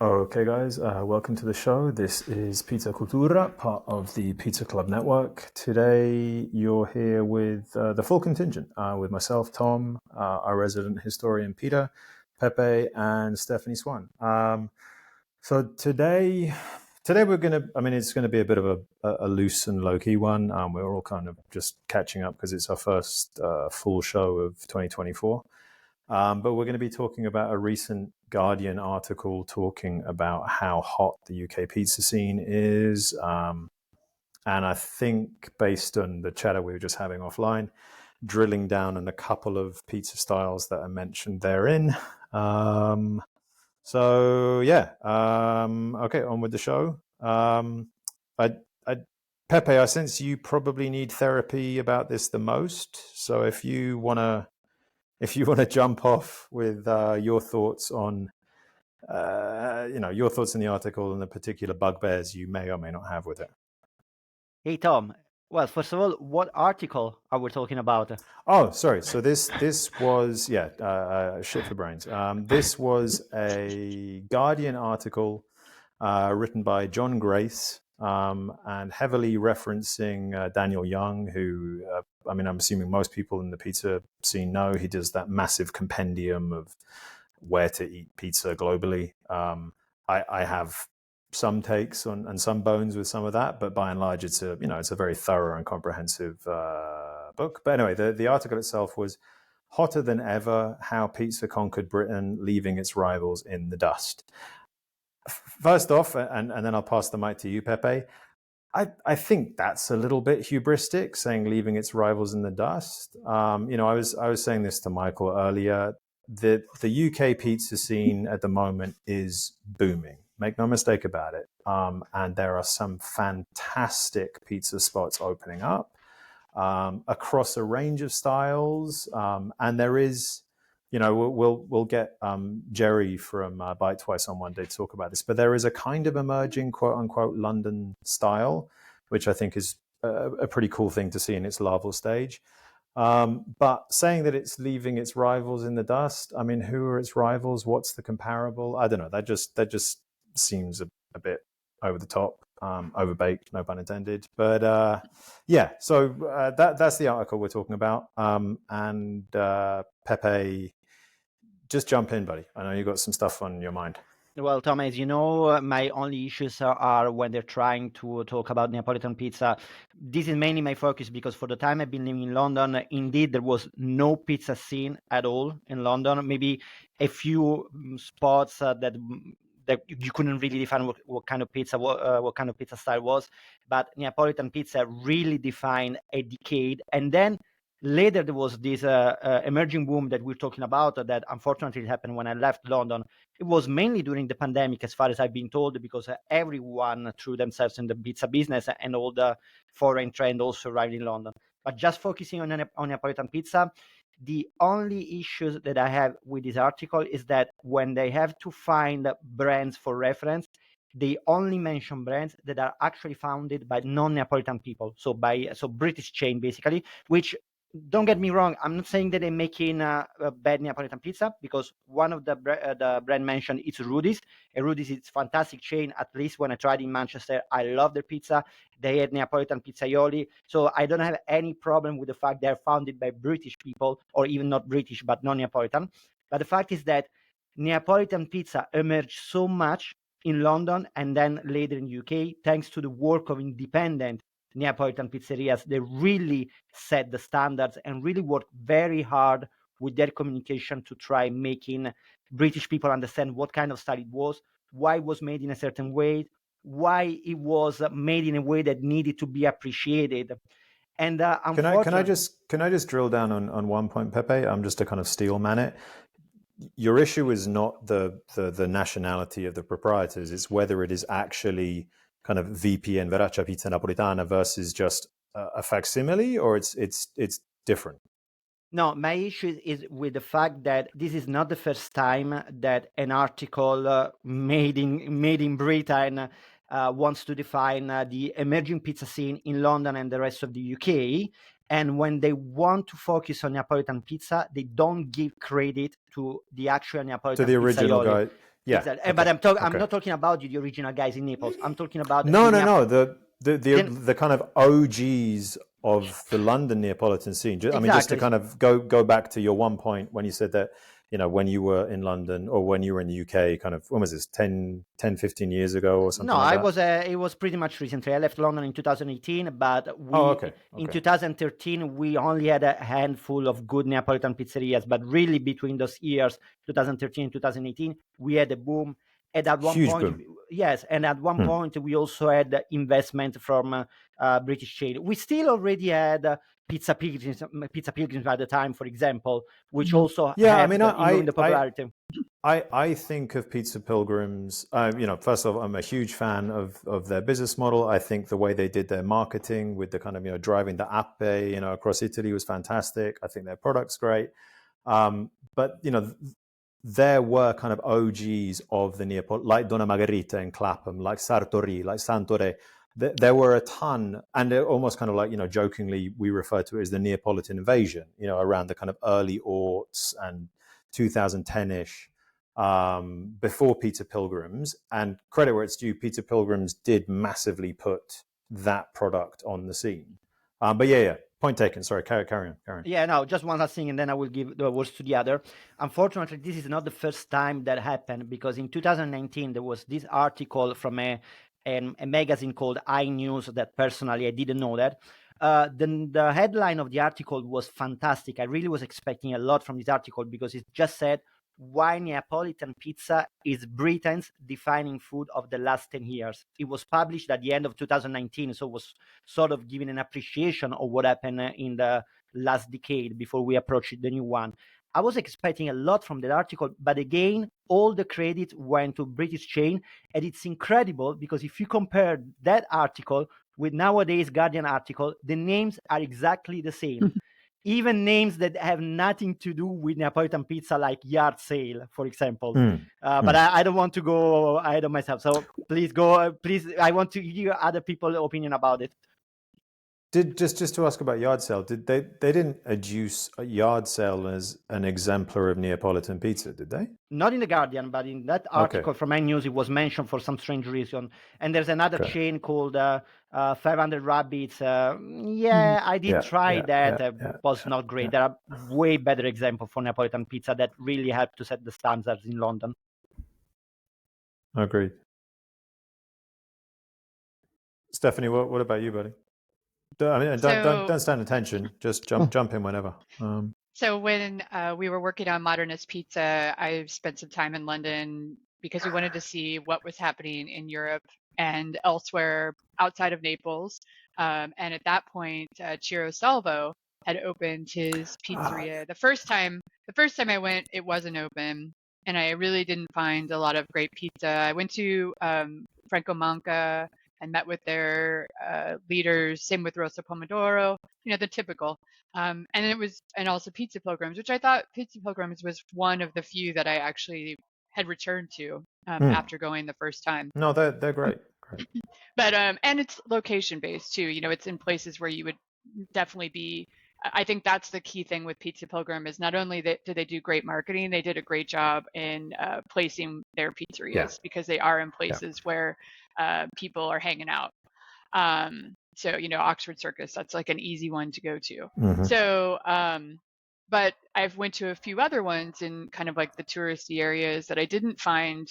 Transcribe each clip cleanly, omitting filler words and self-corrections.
Okay, guys, welcome to the show. This is Pizza Cultura, part of the Pizza Club Network. Today, you're here with the full contingent, with myself, Tom, our resident historian, Peter, Pepe, and Stephanie Swane. So today we're it's going to be a bit of a loose and low-key one. We're all kind of just catching up because it's our first full show of 2024. But we're going to be talking about a recent Guardian article talking about how hot the UK pizza scene is. And I think based on the chatter we were just having offline, drilling down on a couple of pizza styles that are mentioned therein. Okay, on with the show. Pepe, I sense you probably need therapy about this the most. So if you want to jump off with your thoughts on, your thoughts in the article and the particular bugbears you may or may not have with it. Hey, Tom. Well, first of all, what article are we talking about? Oh, sorry. So this was, shit for brains. This was a Guardian article written by John Grace, and heavily referencing Daniel Young, who, I'm assuming most people in the pizza scene know. He does that massive compendium of where to eat pizza globally. I have some takes on and some bones with some of that, but by and large, it's a very thorough and comprehensive book. But anyway, the article itself was hotter than ever: how pizza conquered Britain, leaving its rivals in the dust. First off, and then I'll pass the mic to you, Pepe. I think that's a little bit hubristic, saying leaving its rivals in the dust. I was saying this to Michael earlier. The UK pizza scene at the moment is booming. Make no mistake about it. And there are some fantastic pizza spots opening up across a range of styles. And there is, we'll get Jerry from Bite Twice on one day to talk about this, but there is a kind of emerging quote unquote London style, which I think is a pretty cool thing to see in its larval stage. But saying that it's leaving its rivals in the dust, who are its rivals? What's the comparable? I don't know. That just seems a bit over the top, overbaked, no pun intended. But so that's the article we're talking about. And Pepe, just jump in, buddy. I know you got some stuff on your mind. Well, Tom, as you know, my only issues are when they're trying to talk about Neapolitan pizza. This is mainly my focus because for the time I've been living in London, indeed, there was no pizza scene at all in London. Maybe a few spots that you couldn't really define what kind of pizza, what kind of pizza style was. But Neapolitan pizza really defined a decade. And then later, there was this emerging boom that we're talking about that unfortunately happened when I left London. It was mainly during the pandemic, as far as I've been told, because everyone threw themselves in the pizza business and all the foreign trend also arrived in London. But just focusing on Neapolitan pizza, the only issues that I have with this article is that when they have to find brands for reference, they only mention brands that are actually founded by non-Neapolitan people, so British chain basically, which, don't get me wrong, I'm not saying that they're making a bad Neapolitan pizza, because one of the brand mentioned is Rudy's. Rudy's is fantastic chain. At least when I tried in Manchester, I love their pizza. They had Neapolitan pizzaioli. So I don't have any problem with the fact they're founded by British people, or even not British, but non-Neapolitan. But the fact is that Neapolitan pizza emerged so much in London and then later in UK, thanks to the work of independent Neapolitan pizzerias. They really set the standards and really worked very hard with their communication to try making British people understand what kind of style it was, why it was made in a certain way, why it was made in a way that needed to be appreciated. And can I just drill down on one point, Pepe? Just to kind of steel man it. Your issue is not the nationality of the proprietors; it's whether it is actually kind of VPN Verace Pizza Napolitana versus just a facsimile, or it's different. No, my issue is with the fact that this is not the first time that an article made in Britain wants to define the emerging pizza scene in London and the rest of the UK. And when they want to focus on Neapolitan pizza, they don't give credit to the actual Neapolitan to the original pizzaioli. guy. Yeah. Exactly. Okay. But I'm Okay. not talking about the original guys in Naples. I'm talking about No, the no, no. Then, The kind of OGs of the London Neapolitan scene. I mean, just to exactly. kind of go back to your one point when you said that, when you were in London or when you were in the UK, kind of, when was this, 15 years ago or No, something like that? it was pretty much recently. I left London in 2018, but Oh, okay. in Okay. 2013 we only had a handful of good Neapolitan pizzerias. But really, between those years, 2013 and 2018, we had a boom. And at one Huge point, boom. yes, and at one Hmm. point we also had investment from British chain. We still already had Pizza Pilgrims at the time, for example, which also Yeah, I mean, helped in the popularity. I think of Pizza Pilgrims. First of all, I'm a huge fan of their business model. I think the way they did their marketing with the kind of driving the appe across Italy was fantastic. I think their product's great. But there were kind of OGs of the Neapolitan, like Donna Margherita in Clapham, like Sartori, like Santore. There were a ton, and they're almost kind of like jokingly we refer to it as the Neapolitan invasion. Around the kind of early aughts and 2010-ish. Before Pizza Pilgrims, and credit where it's due, Pizza Pilgrims did massively put that product on the scene. But yeah, point taken. Sorry, carry on. Yeah, no, just one last thing, and then I will give the words to the other. Unfortunately, this is not the first time that happened, because in 2019 there was this article from a magazine called iNews that personally I didn't know that. The headline of the article was fantastic. I really was expecting a lot from this article, because it just said why Neapolitan pizza is Britain's defining food of the last 10 years. It was published at the end of 2019, so it was sort of giving an appreciation of what happened in the last decade before we approached the new one. I was expecting a lot from that article, but again, all the credit went to British chain, and it's incredible because if you compare that article with nowadays Guardian article, the names are exactly the same. Even names that have nothing to do with Neapolitan pizza, like yard sale, for example. But I don't want to go ahead of myself. So please go. Please, I want to hear other people's opinion about it. Did just to ask about yard sale? Did they didn't adduce a yard sale as an exemplar of Neapolitan pizza? Did they? Not in the Guardian, but in that article from iNews, it was mentioned for some strange reason. And there's another chain called 500 Rabbits. I did try that. It was not great. There are way better examples for Neapolitan pizza that really helped to set the standards in London. Agreed. Stephanie, what about you, buddy? Don't stand attention. Just jump in whenever. So when we were working on Modernist Pizza, I spent some time in London because we wanted to see what was happening in Europe and elsewhere outside of Naples. And at that point, Ciro Salvo had opened his pizzeria. The first time I went, it wasn't open, and I really didn't find a lot of great pizza. I went to Franco Manca and met with their leaders. Same with Rosa Pomodoro, the typical. And also Pizza Pilgrims, which I thought Pizza Pilgrims was one of the few that I actually had returned to after going the first time. No, they're great. But and it's location based too. It's in places where you would definitely be. I think that's the key thing with Pizza Pilgrim is not only that do they do great marketing, they did a great job in placing their pizzerias because they are in places where people are hanging out. So, Oxford Circus, that's like an easy one to go to. Mm-hmm. So, but I've went to a few other ones in kind of like the touristy areas that I didn't find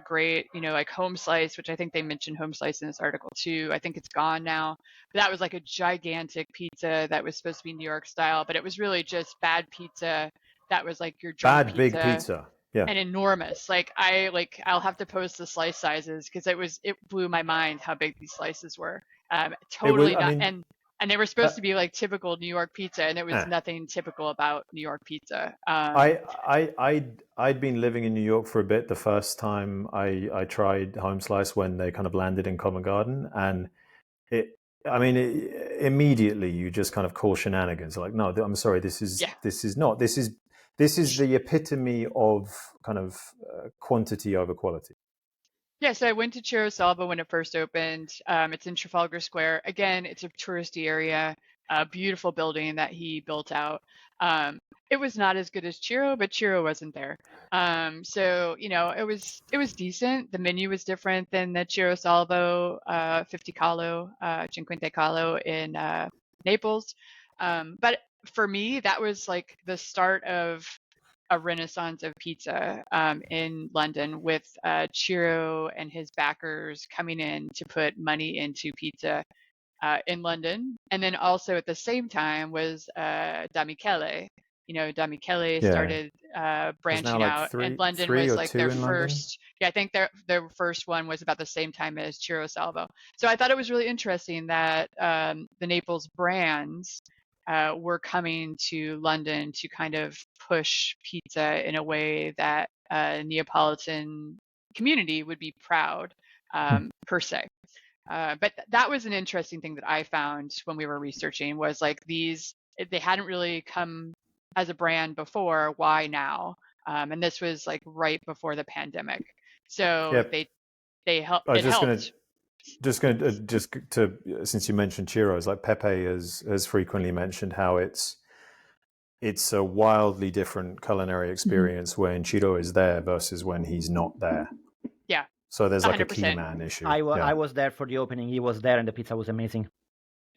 great, like Home Slice, which I think they mentioned Home Slice in this article too. I think it's gone now. But that was like a gigantic pizza that was supposed to be New York style, but it was really just bad pizza. That was like your junk bad big pizza. Yeah. And enormous. I'll have to post the slice sizes because it blew my mind how big these slices were. Totally not. And they were supposed to be like typical New York pizza, and it was nothing typical about New York pizza. I'd been living in New York for a bit the first time I tried Home Slice when they kind of landed in Covent Garden, and immediately you just kind of call shenanigans. Like, no, I'm sorry, this is the epitome of kind of quantity over quality. Yeah, so I went to Ciro Salvo when it first opened. It's in Trafalgar Square. Again, it's a touristy area, a beautiful building that he built out. It was not as good as Chiro, but Chiro wasn't there. So it was decent. The menu was different than the Chiro Salvo 50 calo, Cinquante calo in Naples. But for me, that was like the start of a renaissance of pizza in London, with Ciro and his backers coming in to put money into pizza in London. And then also at the same time was Da Michele. Da Michele Yeah. started There's now branching like out, and London three was or like two their in London. first. Yeah, I think their first one was about the same time as Ciro Salvo. So I thought it was really interesting that the Naples brands were coming to London to kind of push pizza in a way that Neapolitan community would be proud, per se. But that was an interesting thing that I found when we were researching, was like they hadn't really come as a brand before. Why now? And this was like right before the pandemic. So Yep. they helped. I was It helped. just to since you mentioned churros, like Pepe has frequently mentioned how it's a wildly different culinary experience when Chiro is there versus when he's not there. Yeah. So there's like a 100%. key man issue. I was there for the opening. He was there, and the pizza was amazing.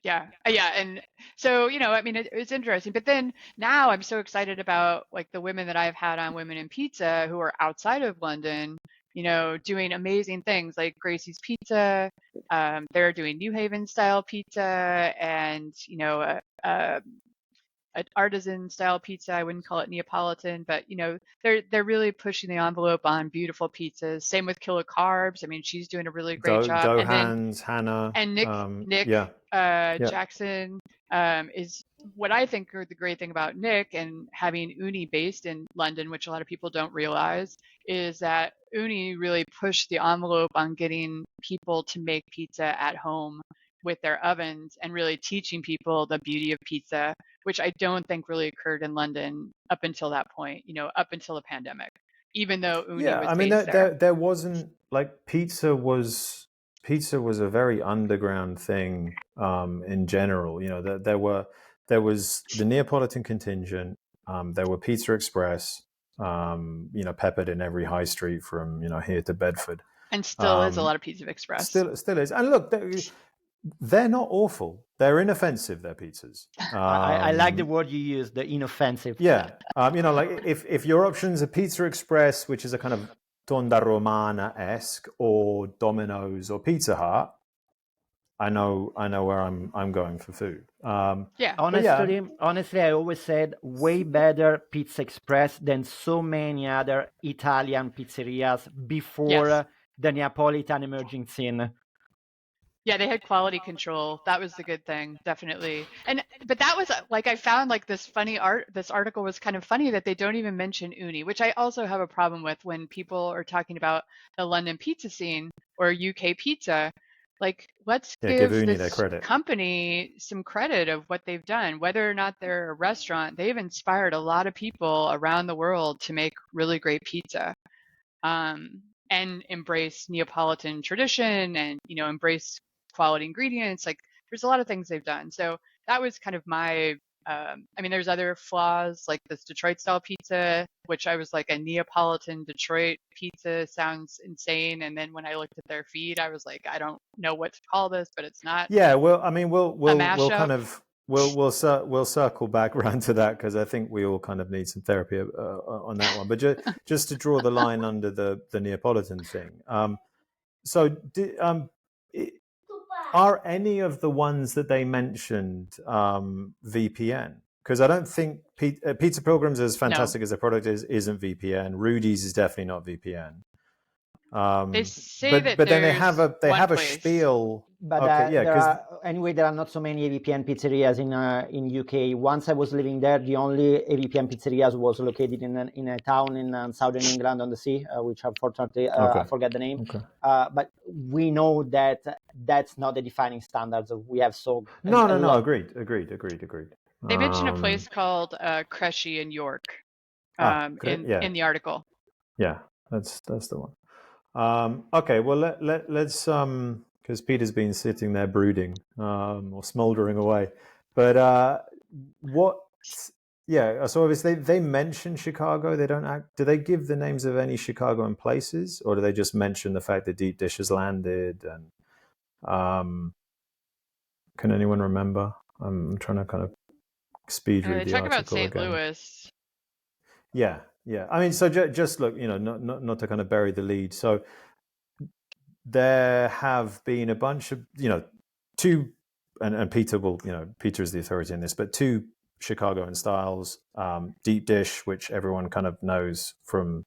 Yeah. And so, I mean, it's interesting. But then now I'm so excited about like the women that I've had on Women in Pizza who are outside of London, doing amazing things like Gracie's Pizza. They're doing New Haven style pizza, and, an artisan style pizza. I wouldn't call it Neapolitan, but they're really pushing the envelope on beautiful pizzas. Same with Kilocarbs. I mean, she's doing a really great job. Dohans, Hannah, And Nick yeah. Jackson is what I think are the great thing about Nick, and having Uni based in London, which a lot of people don't realize, is that Uni really pushed the envelope on getting people to make pizza at home with their ovens, and really teaching people the beauty of pizza, which I don't think really occurred in London up until that point, up until the pandemic, even though Uni was based there. There wasn't, like, pizza was a very underground thing in general. There was the Neapolitan contingent, there were Pizza Express, peppered in every high street from here to Bedford, and still is a lot of Pizza Express. Still is. And look, they're not awful. They're inoffensive, their pizzas. I like the word you use, the inoffensive. Yeah. Like if your options are Pizza Express, which is a kind of Tonda Romana-esque, or Domino's or Pizza Hut, I know where I'm going for food. Yeah. Honestly, I always said way better Pizza Express than so many other Italian pizzerias before the Neapolitan emerging scene. Yeah, they had quality control. That was the good thing, definitely. But that was like, I found like this article was kind of funny that they don't even mention Uni, which I also have a problem with when people are talking about the London pizza scene or UK pizza. Like, let's give Uni this their credit. company some credit of what they've done. Whether or not they're a restaurant, they've inspired a lot of people around the world to make really great pizza. And embrace Neapolitan tradition, and embrace quality ingredients. Like, there's a lot of things they've done. So that was kind of my I mean, there's other flaws like this Detroit style pizza, which I was like, a Neapolitan Detroit pizza sounds insane. And then when I looked at their feed, I was like, I don't know what to call this, but it's not. Yeah, well, I mean, we'll kind of we'll circle back around to that, because I think we all kind of need some therapy on that one. But just to draw the line under the Neapolitan thing. Are any of the ones that they mentioned VPN? Because I don't think Pizza Pilgrims, as fantastic as their product isn't VPN. Rudy's is definitely not VPN. They say but then they have a spiel. But there are not so many AVPN pizzerias in UK. Once I was living there, the only AVPN pizzerias was located in a town in southern England on the sea, which unfortunately I forget the name. Okay. But we know that that's not the defining standards. We have so no. Agreed. They mentioned a place called Creshy in York in the article. Yeah, that's the one. Okay, well let's because Peter's been sitting there brooding or smoldering away. But Yeah, so obviously they mention Chicago. They don't act. Do they give the names of any Chicagoan places, or do they just mention the fact that deep dish has landed? And can anyone remember? I'm trying to kind of speed read They the talk about article St. again. Louis. Yeah, yeah. I mean, so just look, not to kind of bury the lead. So there have been a bunch of, two, and Peter will, Peter is the authority in this, but two Chicagoan styles, deep dish, which everyone kind of knows from,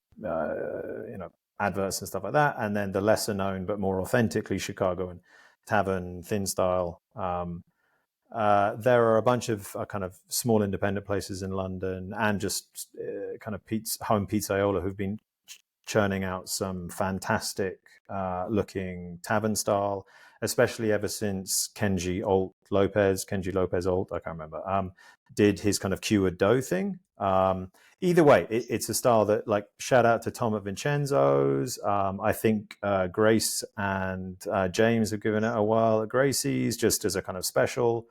adverts and stuff like that, and then the lesser known but more authentically Chicagoan tavern thin style. There are a bunch of kind of small independent places in London and just kind of home pizzaiola who've been churning out some fantastic looking tavern style, especially ever since Kenji Lopez Alt, I can't remember, did his kind of cured dough thing. Either way, it's a style that, like, shout out to Tom at Vincenzo's. I think Grace and James have given it a while at Gracie's just as a kind of special.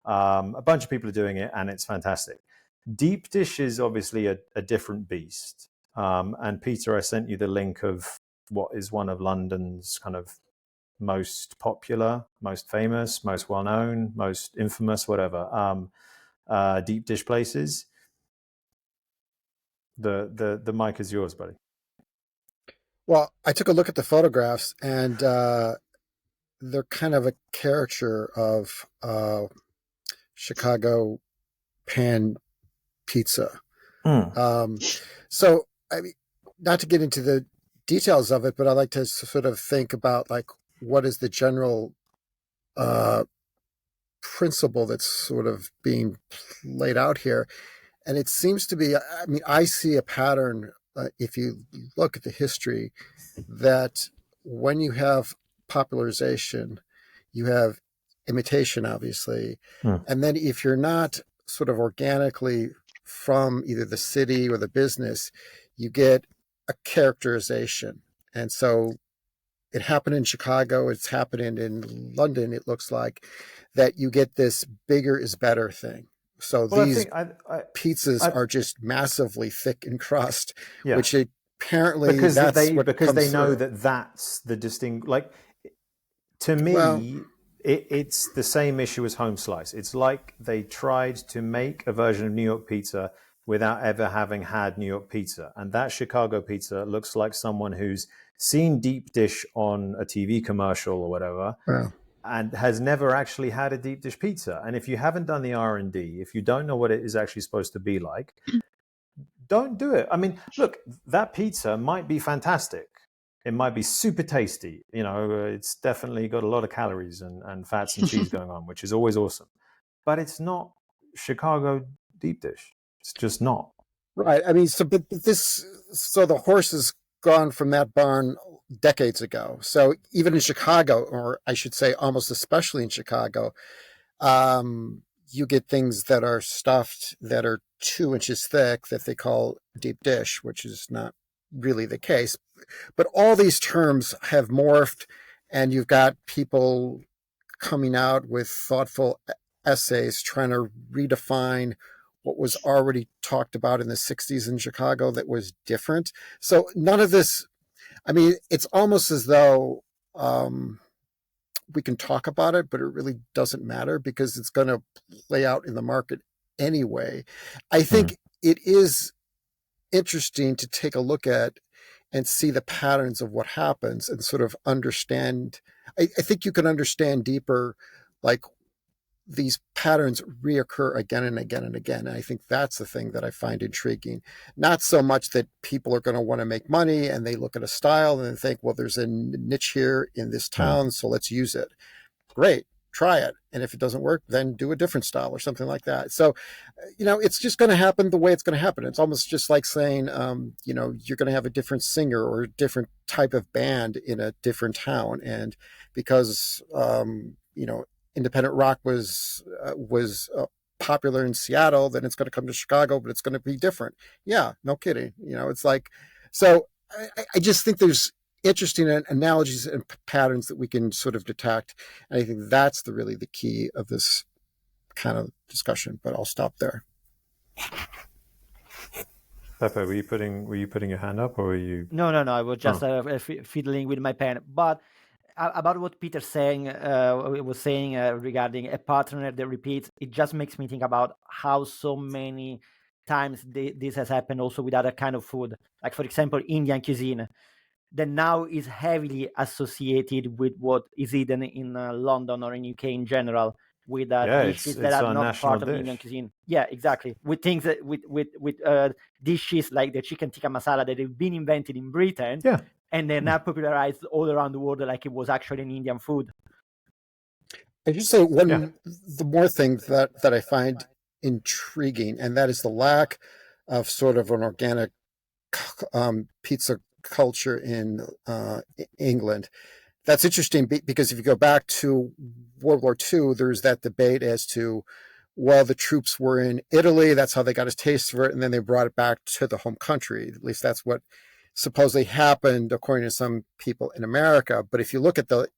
A bunch of people are doing it, and it's fantastic. Deep dish is obviously a different beast. And Peter, I sent you the link of what is one of London's kind of most popular, most famous, most well-known, most infamous, whatever, deep dish places. The mic is yours, buddy. Well, I took a look at the photographs, and they're kind of a caricature of Chicago pan pizza. So, I mean, not to get into the details of it, but I like to sort of think about, like, what is the general principle that's sort of being laid out here. And it seems to be, I mean, I see a pattern, if you look at the history, that when you have popularization, you have imitation, obviously. And then if you're not sort of organically from either the city or the business, you get a characterization. And so it happened in Chicago, it's happening in London, it looks like, that you get this bigger is better thing. So these pizzas are just massively thick in crust, which apparently because they know through. that's the distinct. Like, to me, it's the same issue as home slice. It's like they tried to make a version of New York pizza without ever having had New York pizza, and that Chicago pizza looks like someone who's seen deep dish on a TV commercial or whatever. And has never actually had a deep dish pizza. And if you haven't done the R&D, if you don't know what it is actually supposed to be like, don't do it. I mean, look, that pizza might be fantastic. It might be super tasty. It's definitely got a lot of calories and fats and cheese going on, which is always awesome. But it's not Chicago deep dish. It's just not. Right. I mean, so the horse has gone from that barn decades ago. So even in Chicago, or I should say almost especially in Chicago, you get things that are stuffed that are 2 inches thick that they call deep dish, which is not really the case. But all these terms have morphed, and you've got people coming out with thoughtful essays trying to redefine what was already talked about in the 60s in Chicago that was different. So none of this, I mean, it's almost as though we can talk about it, but it really doesn't matter because it's going to play out in the market anyway. I think it is interesting to take a look at and see the patterns of what happens and sort of understand. I think you can understand deeper, like, these patterns reoccur again and again and again. And I think that's the thing that I find intriguing. Not so much that people are going to want to make money and they look at a style and they think, well, there's a niche here in this town, so let's use it. Great, try it. And if it doesn't work, then do a different style or something like that. So, it's just going to happen the way it's going to happen. It's almost just like saying, you're going to have a different singer or a different type of band in a different town. And because, independent rock was popular in Seattle, then it's going to come to Chicago, but it's going to be different. Yeah, no kidding. It's like, so I just think there's interesting analogies and patterns that we can sort of detect. And I think that's really the key of this kind of discussion, but I'll stop there. Pepe, were you putting your hand up, or were you? No. I was just fiddling with my pen. But about what Peter was saying regarding a partner that repeats, it just makes me think about how so many times this has happened also with other kind of food, like for example Indian cuisine, that now is heavily associated with what is eaten in London or in UK in general, with dishes that it's are our not national part of dish. Indian cuisine. Yeah, exactly. With things that with dishes like the chicken tikka masala that have been invented in Britain, and they're now popularized all around the world like it was actually an Indian food. I just say the more thing that I find intriguing, and that is the lack of sort of an organic pizza culture in England. That's interesting because if you go back to World War II, there's that debate as to, well, the troops were in Italy, that's how they got a taste for it, and then they brought it back to the home country. At least that's what supposedly happened, according to some people in America. But if you look at the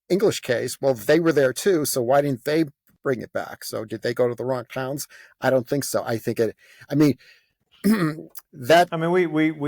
English case, well, they were there too, so why didn't they bring it back? So did they go to the wrong towns? I don't think so. I think we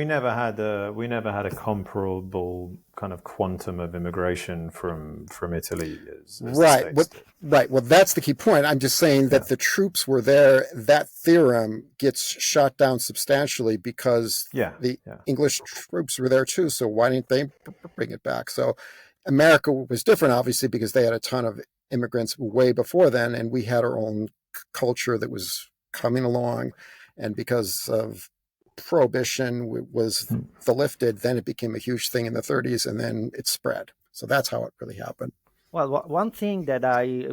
never had a comparable kind of quantum of immigration from Italy as right. Right. Well, that's the key point. I'm just saying that the troops were there. That theorem gets shot down substantially because the English troops were there too. So why didn't they bring it back? So America was different, obviously, because they had a ton of immigrants way before then, and we had our own culture that was coming along. And because of prohibition was lifted, then it became a huge thing in the 30s, and then it spread. So that's how it really happened. Well, one thing that I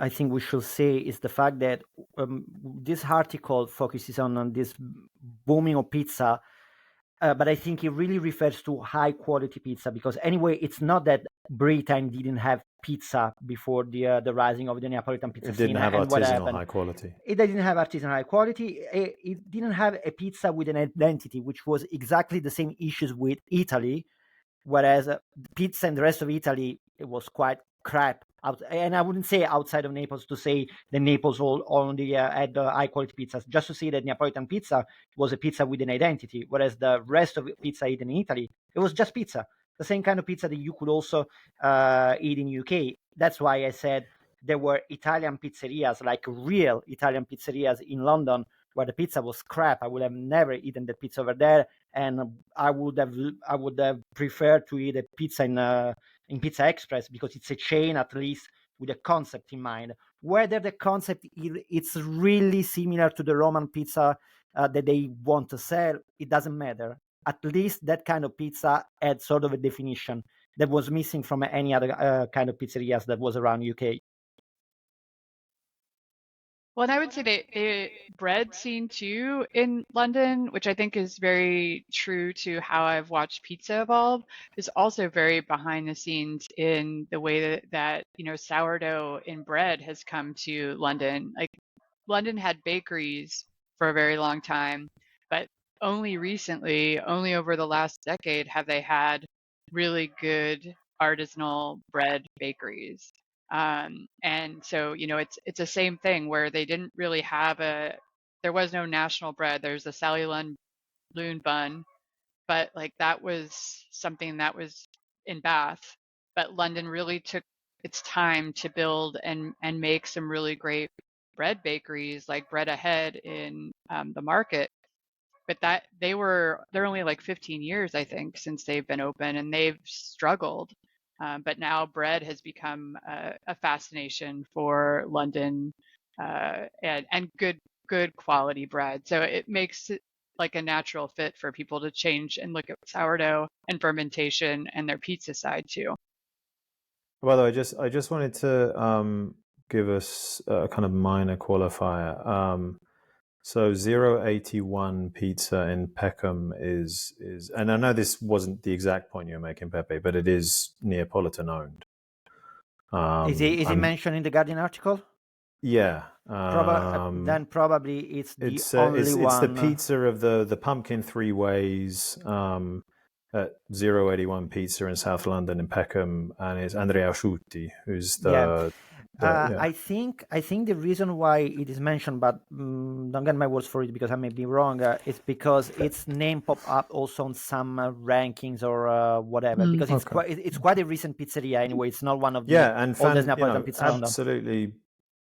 think we should say is the fact that this article focuses on this booming of pizza, but I think it really refers to high quality pizza, because anyway, it's not that Britain didn't have pizza before the rising of the Neapolitan pizza scene. It didn't have artisanal high quality. It didn't have artisanal high quality. It didn't have a pizza with an identity, which was exactly the same issues with Italy, whereas pizza in the rest of Italy, it was quite crap. And I wouldn't say outside of Naples to say that Naples only had high quality pizzas, just to say that Neapolitan pizza was a pizza with an identity, whereas the rest of pizza eaten in Italy, it was just pizza, the same kind of pizza that you could also eat in UK. That's why I said there were Italian pizzerias, like real Italian pizzerias in London, where the pizza was crap. I would have never eaten the pizza over there, and I would have preferred to eat a pizza in Pizza Express, because it's a chain, at least with a concept in mind. Whether the concept it's really similar to the Roman pizza that they want to sell, it doesn't matter. At least that kind of pizza had sort of a definition that was missing from any other kind of pizzerias that was around UK. Well, and I would say the bread scene too in London, which I think is very true to how I've watched pizza evolve, is also very behind the scenes in the way that sourdough in bread has come to London. Like, London had bakeries for a very long time, but only recently, only over the last decade, have they had really good artisanal bread bakeries. And so, it's the same thing where they didn't really have there was no national bread. There's the Sally Loon bun, but like that was something that was in Bath. But London really took its time to build and make some really great bread bakeries, like Bread Ahead in the market. But they're only like 15 years, I think, since they've been open, and they've struggled. But now bread has become a fascination for London, and good quality bread. So it makes it like a natural fit for people to change and look at sourdough and fermentation and their pizza side too. By the way, I just wanted to give us a kind of minor qualifier. So 081 Pizza in Peckham is, and I know this wasn't the exact point you were making, Pepe, but it is Neapolitan owned. Is it mentioned in the Guardian article? Yeah. Then probably it's the only one. It's the pizza of the pumpkin three ways at 081 Pizza in South London in Peckham, and it's Andrea Asciutti, who's the But yeah. I think the reason why it is mentioned, but don't get my words for it because I may be wrong, is because its name pop up also on some rankings or whatever. Because it's quite a recent pizzeria anyway. It's not one of the oldest Neapolitan pizza in London. Absolutely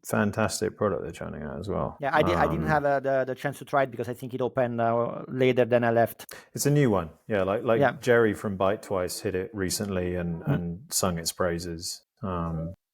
fantastic product they're churning out as well. Yeah, I didn't have the chance to try it because I think it opened later than I left. It's a new one, yeah. Like Jerry from Bite Twice hit it recently and sung its praises.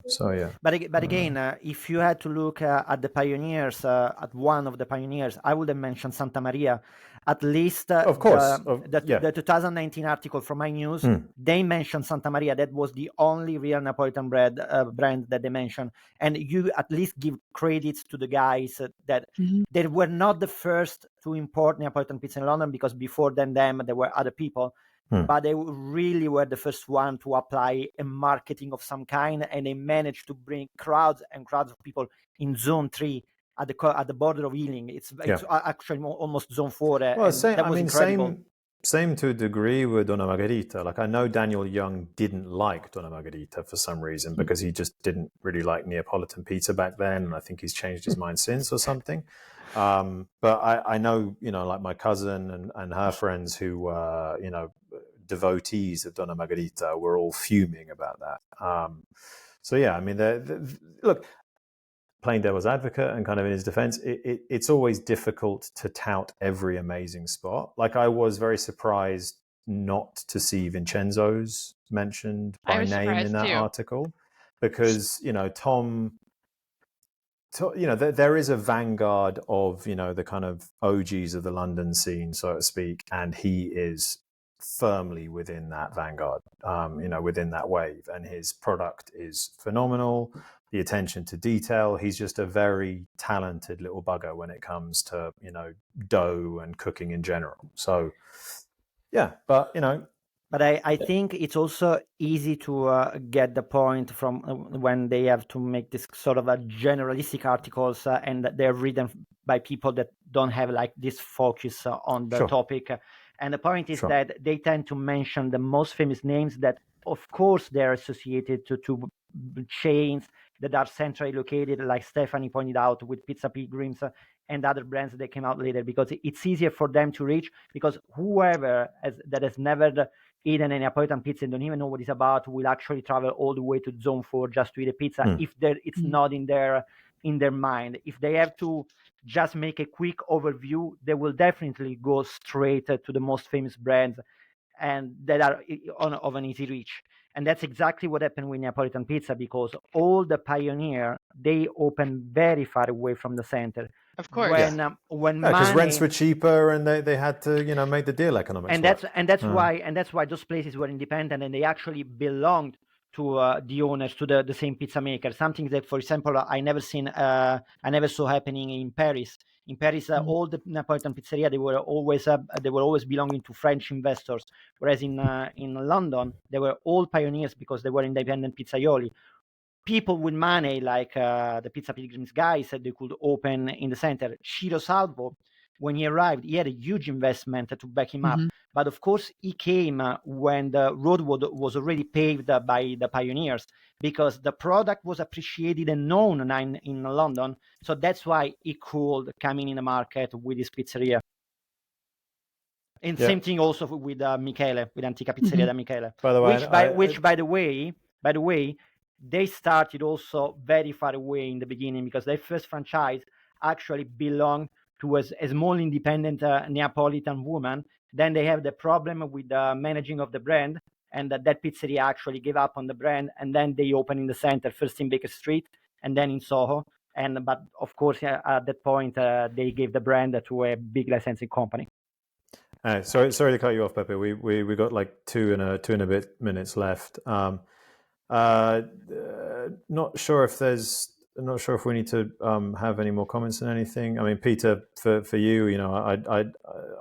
So yeah. But again, if you had to look at the pioneers, at one of the pioneers, I would have mentioned Santa Maria. At least, of course, the 2019 article from iNews, they mentioned Santa Maria. That was the only real Napolitan brand that they mentioned. And you at least give credits to the guys that they were not the first to import Neapolitan pizza in London, because before them there were other people. But they really were the first one to apply a marketing of some kind, and they managed to bring crowds and crowds of people in Zone 3 at the border of Ealing. It's actually almost Zone 4. Well, incredible. Same to a degree with Donna Margherita. Like, I know Daniel Young didn't like Donna Margherita for some reason because he just didn't really like Neapolitan pizza back then, and I think he's changed his mind since or something. But I know, like my cousin and her friends who devotees of Donna Margherita were all fuming about that. So yeah, I mean, look, playing devil's advocate and kind of in his defense, it's always difficult to tout every amazing spot. Like, I was very surprised not to see Vincenzo's mentioned by name in that article, because Tom, there is a vanguard of the kind of OGs of the London scene, so to speak, and he is firmly within that vanguard, within that wave, and his product is phenomenal. The attention to detail, he's just a very talented little bugger when it comes to dough and cooking in general. So yeah, but But I think it's also easy to get the point from when they have to make this sort of a generalistic articles and they're written by people that don't have like this focus on the topic. And the point is that they tend to mention the most famous names that, of course, they're associated to chains that are centrally located, like Stephanie pointed out, with Pizza Pilgrims and other brands that came out later, because it's easier for them to reach, because whoever that has never eaten a Neapolitan pizza and don't even know what it's about will actually travel all the way to Zone 4 just to eat a pizza if it's not in their mind. If they have to just make a quick overview, they will definitely go straight to the most famous brands and that are of an easy reach. And that's exactly what happened with Neapolitan pizza, because all the pioneer, they opened very far away from the center. Of course. When because rents were cheaper and they had to make the deal economics. And that's why those places were independent and they actually belonged to the owners, to the same pizza maker. Something that, for example, I never saw happening in Paris. In Paris, all the Neapolitan pizzeria they were always belonging to French investors, whereas in London they were all pioneers because they were independent pizzaioli. People with money, like the Pizza Pilgrims guys, said they could open in the center. Ciro Salvo, when he arrived, he had a huge investment to back him up. But of course, he came when the road was already paved by the pioneers, because the product was appreciated and known in London. So that's why he could come in the market with his pizzeria. And same thing also with Michele, with Antica Pizzeria da Michele. By the way, by the way, they started also very far away in the beginning, because their first franchise actually belonged to a small independent Neapolitan woman. Then they have the problem with the managing of the brand, and that pizzeria actually gave up on the brand, and then they opened in the center, first in Baker Street and then in Soho. But of course, at that point, they gave the brand to a big licensing company. Sorry to cut you off, Pepe. We got like two and a bit minutes left. Not sure if we need to have any more comments on anything. I mean, Peter, for you,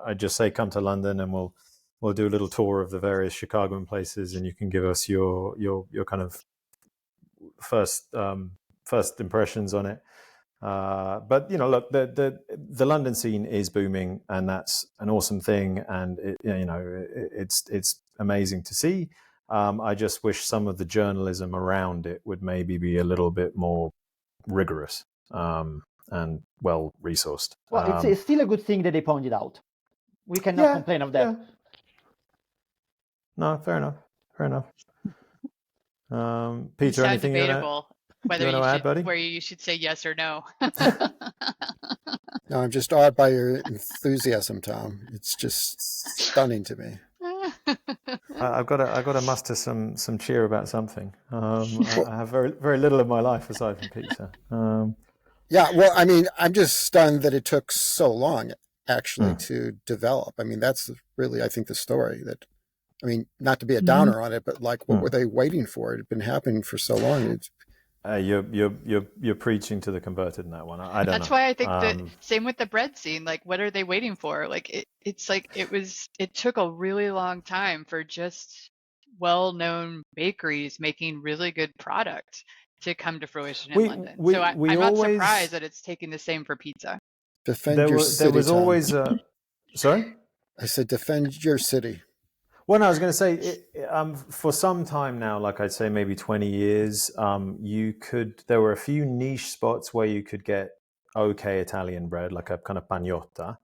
I'd just say come to London and we'll do a little tour of the various Chicagoan places, and you can give us your kind of first impressions on it. But look, the London scene is booming, and that's an awesome thing, and it's amazing to see. I just wish some of the journalism around it would maybe be a little bit more rigorous and well resourced. Well, it's still a good thing that they pointed out. We cannot complain of that. Yeah. No, fair enough. Peter, anything debatable whether you add, buddy? where you should say yes or no. No, I'm just awed by your enthusiasm, Tom. It's just stunning to me. I've got to muster some cheer about something. I have very little of my life aside from pizza. Yeah, well, I mean, I'm just stunned that it took so long actually to develop. I mean, that's really, I think, the story. That, I mean, not to be a downer on it, but like, what were they waiting for? It had been happening for so long. You're preaching to the converted in that one. I don't know. That's why I think that same with the bread scene. Like, what are they waiting for? Like, it's like it took a really long time for just well-known bakeries making really good product to come to fruition in London. So I'm not surprised that it's taking the same for pizza. Defend your city. There was Tom. always sorry? I said defend your city. Well, no, I was going to say, for some time now, like I'd say maybe 20 years, there were a few niche spots where you could get okay Italian bread, like a kind of pagnotta.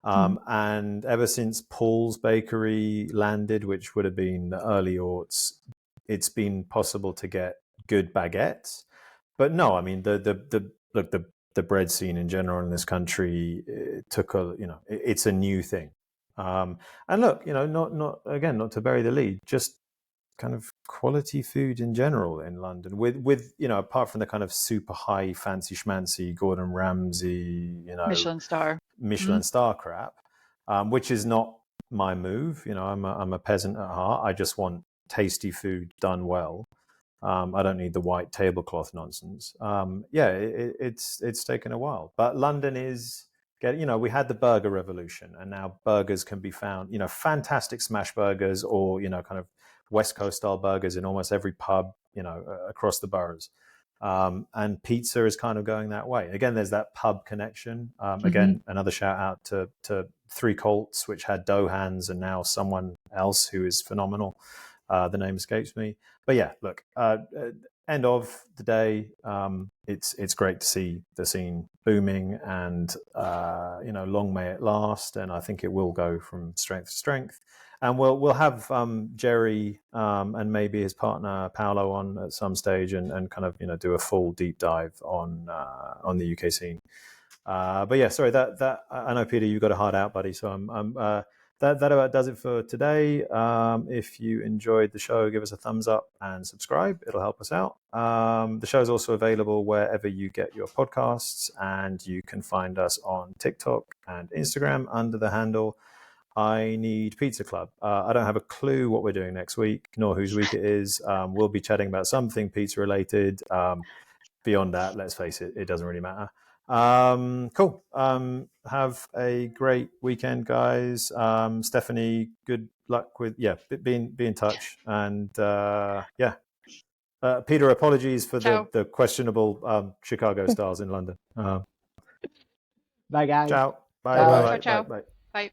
And ever since Paul's Bakery landed, which would have been the early aughts, it's been possible to get good baguettes. But no, I mean, the bread scene in general in this country it's a new thing. And look, not to bury the lead, just kind of quality food in general in London with apart from the kind of super high fancy schmancy Gordon Ramsay, Michelin star crap, which is not my move. I'm a peasant at heart. I just want tasty food done well. I don't need the white tablecloth nonsense. It's taken a while, but London is we had the burger revolution, and now burgers can be found, fantastic smash burgers or, kind of West Coast style burgers in almost every pub, across the boroughs. And pizza is kind of going that way. Again, there's that pub connection. Again, another shout out to Three Colts, which had dough hands, and now someone else who is phenomenal. The name escapes me. But yeah, look, end of the day, it's great to see the scene booming, and long may it last. And I think it will go from strength to strength. And we'll have Jerry and maybe his partner Paolo on at some stage, and kind of do a full deep dive on the UK scene. But yeah, sorry, that I know, Peter, you've got a hard out, buddy. So that about does it for today. If you enjoyed the show, give us a thumbs up and subscribe. It'll help us out. The show is also available wherever you get your podcasts, and you can find us on TikTok and Instagram under the handle I Need Pizza Club. I don't have a clue what we're doing next week, nor whose week it is. We'll be chatting about something pizza related. Beyond that, let's face it, it doesn't really matter. Cool. Have a great weekend, guys. Stephanie, good luck with be in touch. And Peter, apologies for the questionable Chicago stars in London. Bye, guys. Ciao. Bye. Ciao. Bye. Ciao. Bye. Bye.